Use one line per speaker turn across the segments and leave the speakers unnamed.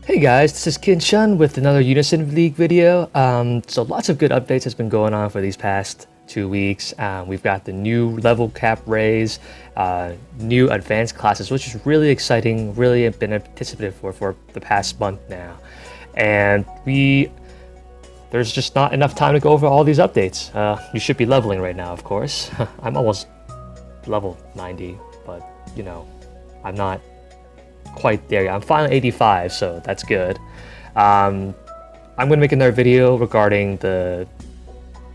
Hey guys, this is Kin with another Unison League video. So lots of good updates has been going on for these past 2 weeks. We've got the new level cap raise, new advanced classes, which is really exciting, really been anticipated for the past month now. And there's just not enough time to go over all these updates. You should be leveling right now, of course. I'm almost level 90, but you know, I'm not quite there yet. I'm finally 85, so that's good. I'm going to make another video regarding the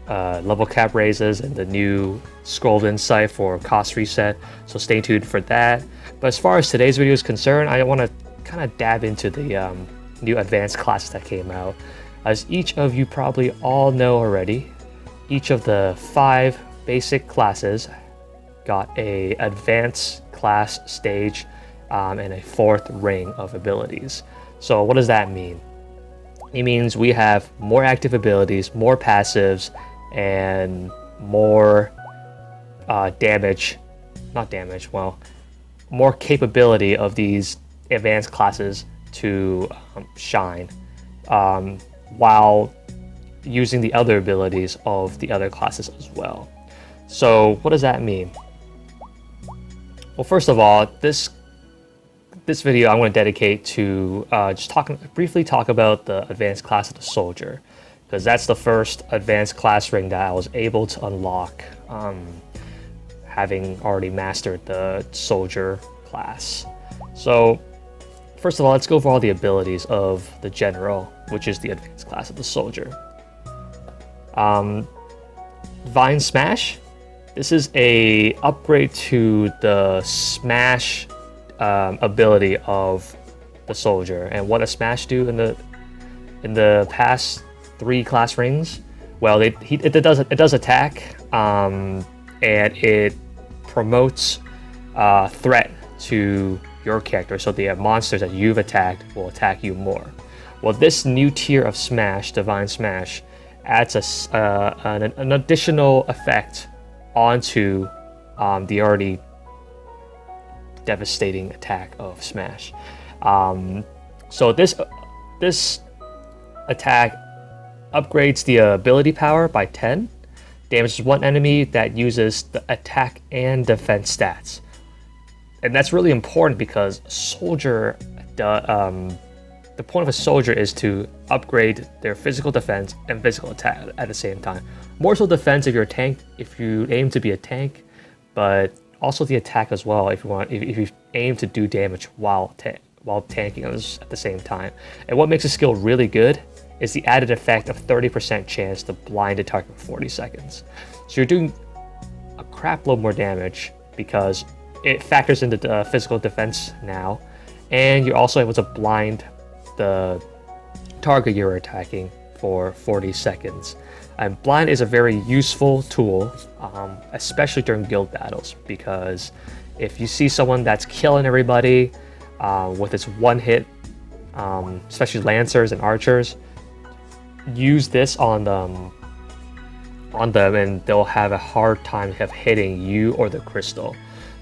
level cap raises and the new scrolled insight for cost reset, so stay tuned for that. But as far as today's video is concerned, I want to kind of dab into the new advanced classes that came out. As each of you probably all know already, each of the 5 basic classes got a advanced class stage and a 4th ring of abilities. So what does that mean? It means we have more active abilities, more passives, and more more capability of these advanced classes to shine, while using the other abilities of the other classes as well. So what does that mean? Well, first of all, this video I'm going to dedicate to just briefly talk about the advanced class of the soldier, because that's the first advanced class ring that I was able to unlock, having already mastered the soldier class. So first of all, let's go over all the abilities of the general, which is the advanced class of the soldier. Divine Smash. This is a upgrade to the Smash ability of the soldier. And what does Smash do in the past 3 class rings? Well, it does attack, and it promotes threat to your character, so the monsters that you've attacked will attack you more. Well, this new tier of Smash, Divine Smash, adds an additional effect onto the already devastating attack of Smash. So this attack upgrades the ability power by 10, damages one enemy that uses the attack and defense stats. And that's really important because soldier, the point of a soldier is to upgrade their physical defense and physical attack at the same time. More so defense if you're a tank, if you aim to be a tank, but also the attack as well if you aim to do damage while tanking others at the same time. And what makes a skill really good is the added effect of 30% chance to blind a target for 40 seconds. So you're doing a crap load more damage because it factors into the physical defense now, and you're also able to blind the target you're attacking for 40 seconds. And blind is a very useful tool, especially during guild battles, because if you see someone that's killing everybody with its one hit, especially lancers and archers, use this on them and they'll have a hard time hitting you or the crystal.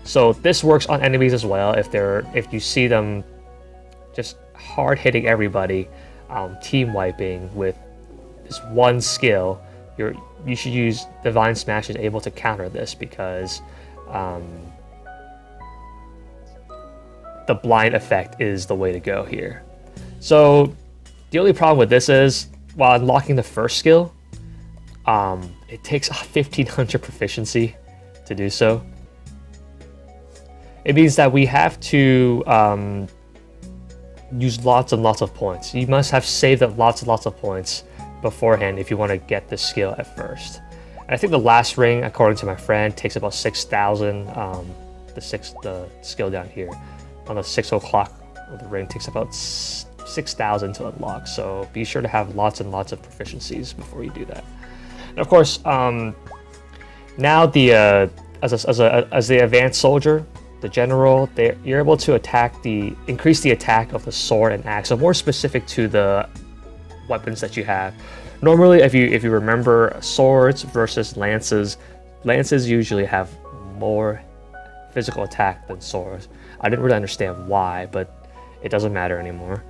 So this works on enemies as well. If you see them just hard hitting everybody, team wiping with this one skill, you should use Divine Smash is able to counter this, because the blind effect is the way to go here. So the only problem with this is, while unlocking the first skill, it takes 1500 proficiency to do so. It means that we have to use lots and lots of points. You must have saved up lots and lots of points beforehand if you want to get this skill at first. And I think the last ring, according to my friend, takes about 6,000. The skill down here on the 6 o'clock of the ring takes about 6,000 to unlock. So be sure to have lots and lots of proficiencies before you do that. And of course, now as the advanced soldier, the general, you're able to increase the attack of the sword and axe, so more specific to the weapons that you have. Normally, if you remember, swords versus lances usually have more physical attack than swords. I didn't really understand why, but it doesn't matter anymore.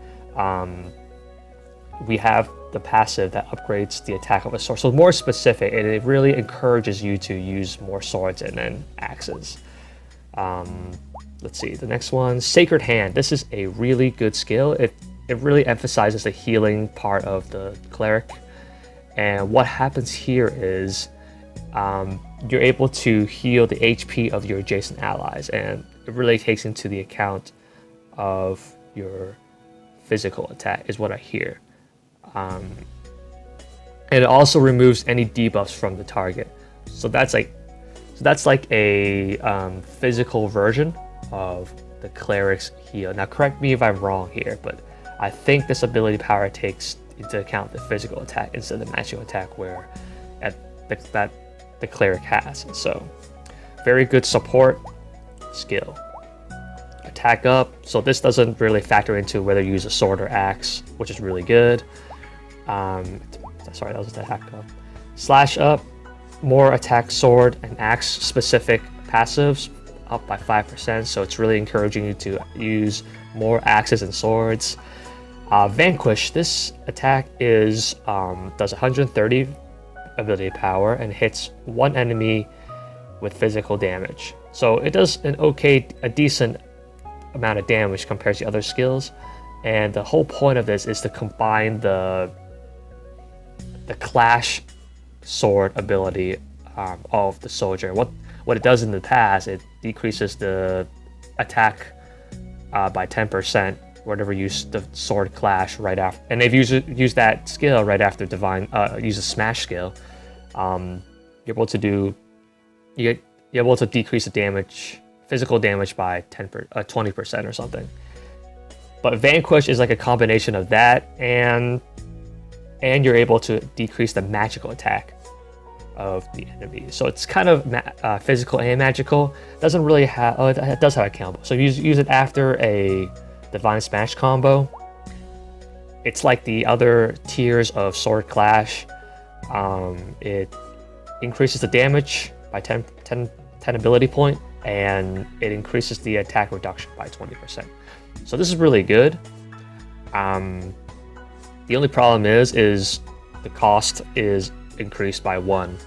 we have the passive that upgrades the attack of a sword. So more specific, and it really encourages you to use more swords and then axes. Let's see, the next one, Sacred Hand. This is a really good skill. It really emphasizes the healing part of the cleric. And what happens here is you're able to heal the HP of your adjacent allies, and it really takes into the account of your physical attack, is what I hear. And it also removes any debuffs from the target. So that's like a physical version of the cleric's heal. Now correct me if I'm wrong here, but I think this ability power takes into account the physical attack instead of the magical attack where that the cleric has. So very good support skill. Attack up. So this doesn't really factor into whether you use a sword or axe, which is really good. Sorry, that was the attack up. Slash up. More attack, sword, and axe specific passives up by 5%, so it's really encouraging you to use more axes and swords. Vanquish, this attack is does 130 ability power and hits one enemy with physical damage. So it does a decent amount of damage compared to other skills, and the whole point of this is to combine the clash sword ability of the soldier. What it does in the past, it decreases the attack by 10% whenever you use the sword clash right after. And if you use that skill right after divine, use a smash skill, you're able to decrease the damage, physical damage by 20% or something. But Vanquish is like a combination of that, and you're able to decrease the magical attack of the enemy. So it's kind of physical and magical. Doesn't really have, it does have a combo. So use it after a Divine Smash combo. It's like the other tiers of Sword Clash. It increases the damage by 10 ability point, and it increases the attack reduction by 20%. So this is really good. The only problem is the cost is increased by 1.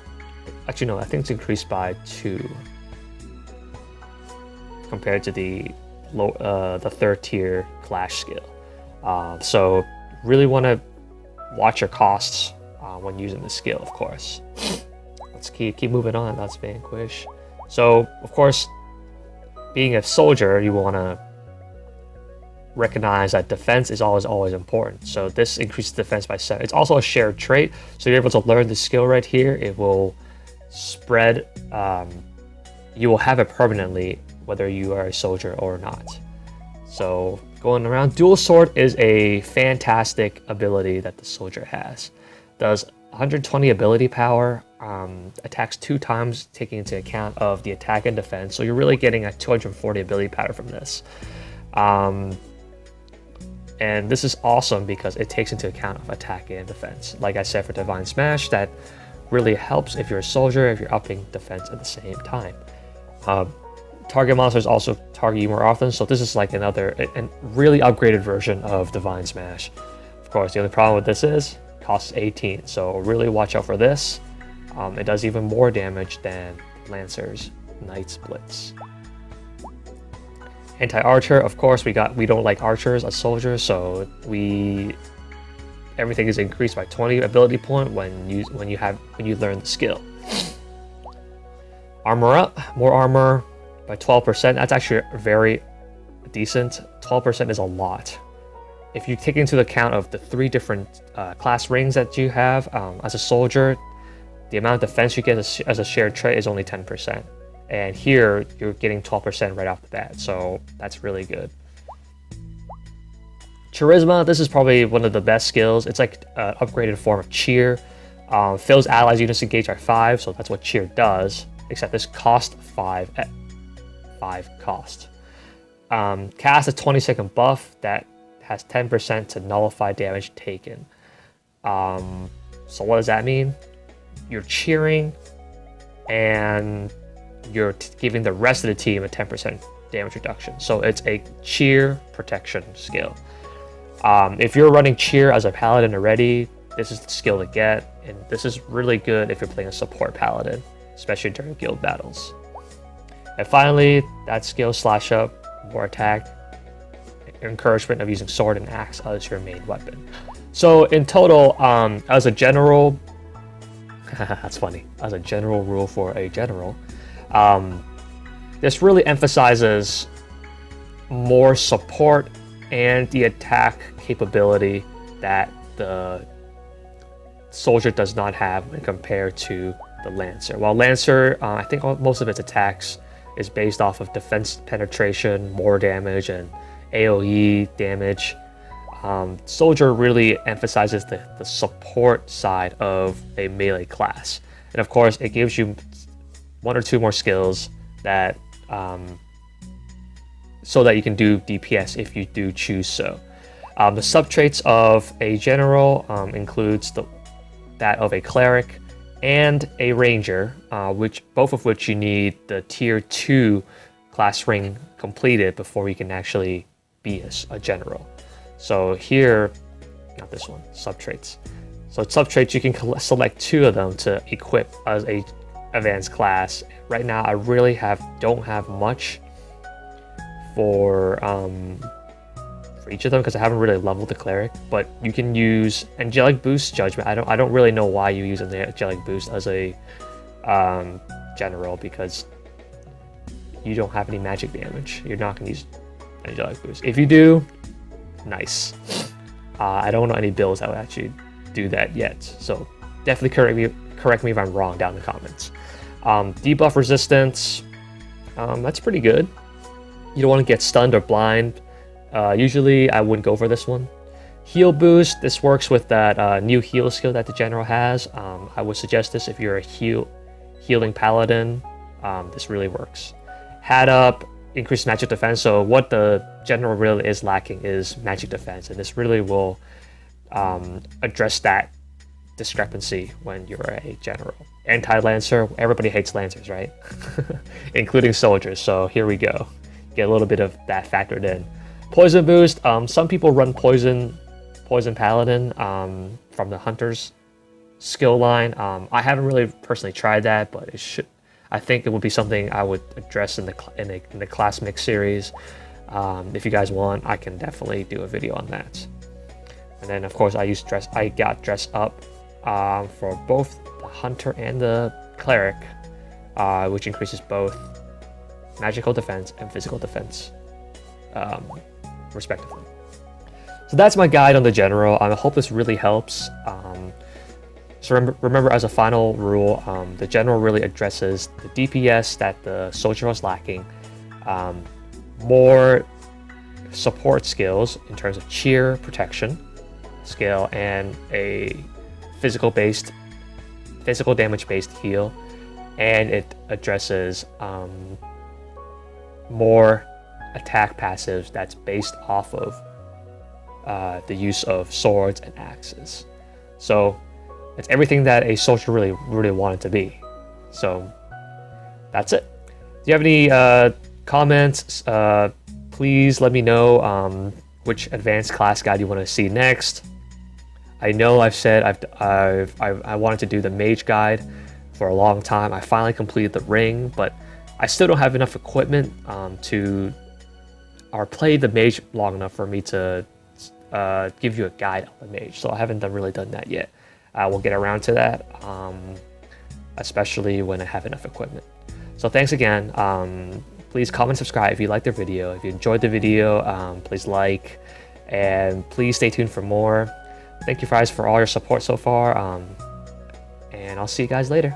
Actually, no, I think it's increased by 2 compared to the third tier Clash skill. So really want to watch your costs when using the skill, of course. Let's keep moving on. That's Vanquish. So, of course, being a soldier, you want to recognize that defense is always important. So this increases defense by 7. It's also a shared trait, so you're able to learn the skill right here. It will spread, you will have it permanently whether you are a soldier or not. So going around, Dual Sword is a fantastic ability that the soldier has. Does 120 ability power, attacks 2 times taking into account of the attack and defense, so you're really getting a 240 ability power from this. And this is awesome because it takes into account of attack and defense. Like I said, for Divine Smash, that really helps if you're a soldier, if you're upping defense at the same time. Target monsters also target you more often, so this is like another really upgraded version of Divine Smash. Of course, the only problem with this is it costs 18, so really watch out for this. It does even more damage than Lancer's Knight's Blitz. Anti-archer, of course, we don't like archers as soldiers, so everything is increased by 20 ability point when you learn the skill. Armor up, more armor by 12%. That's actually very decent. 12% is a lot. If you take into account of the 3 different class rings that you have as a soldier, the amount of defense you get as a shared trait is only 10%. And here, you're getting 12% right off the bat, so that's really good. Charisma, this is probably one of the best skills. It's like an upgraded form of Cheer. Fills allies units engaged by 5, so that's what Cheer does, except this costs 5 at 5 cost. Cast a 20-second buff that has 10% to nullify damage taken. So what does that mean? You're cheering, and you're giving the rest of the team a 10% damage reduction. So it's a cheer protection skill. If you're running cheer as a paladin already, this is the skill to get, and this is really good if you're playing a support paladin, especially during guild battles. And finally, that skill slash up, more attack, encouragement of using sword and axe as your main weapon. So in total, as a general, that's funny, as a general rule for a general, this really emphasizes more support and the attack capability that the soldier does not have when compared to the Lancer. While Lancer, I think most of its attacks is based off of defense penetration, more damage, and AoE damage. Soldier really emphasizes the support side of a melee class. And of course, it gives you 1 or 2 more skills that so that you can do DPS if you do choose so. The subtraits of a general includes that of a cleric and a ranger, both of which you need the tier 2 class ring completed before you can actually be a general. So here, not this one, subtraits. So subtraits, you can select 2 of them to equip as a advanced class. Right now, I really don't have much for each of them because I haven't really leveled the cleric. But you can use Angelic Boost, Judgment. I don't really know why you use an Angelic Boost as a general, because you don't have any magic damage. You're not gonna use Angelic Boost. If you do, nice. I don't know any builds that would actually do that yet, so definitely correct me if I'm wrong down in the comments. Debuff resistance, that's pretty good. You don't want to get stunned or blind. Usually I wouldn't go for this one. Heal boost, this works with that new heal skill that the general has. I would suggest this if you're a healing paladin. This really works. Hat up, increase magic defense. So what the general really is lacking is magic defense, and this really will address that discrepancy when you're a general. Anti-lancer, everybody hates lancers, right? Including soldiers, so here we go. Get a little bit of that factored in. Poison boost, some people run poison paladin from the hunter's skill line. I haven't really personally tried that, but I think it would be something I would address in the class mix series. If you guys want, I can definitely do a video on that. And then of course I got dress up for both the hunter and the cleric, which increases both magical defense and physical defense, respectively. So that's my guide on the general. I hope this really helps. So remember, as a final rule, the general really addresses the DPS that the soldier was lacking, more support skills in terms of cheer, protection skill, and a physical damage based heal, and it addresses more attack passives that's based off of the use of swords and axes. So it's everything that a soldier really wanted to be. So that's it. Do you have any comments? Please let me know which advanced class guide you want to see next. I know I've said I wanted to do the mage guide for a long time. I finally completed the ring, but I still don't have enough equipment or play the mage long enough for me to give you a guide on the mage. So I haven't really done that yet. I will get around to that, especially when I have enough equipment. So thanks again. Please comment, subscribe if you liked the video. If you enjoyed the video, please like, and please stay tuned for more. Thank you guys for all your support so far, and I'll see you guys later.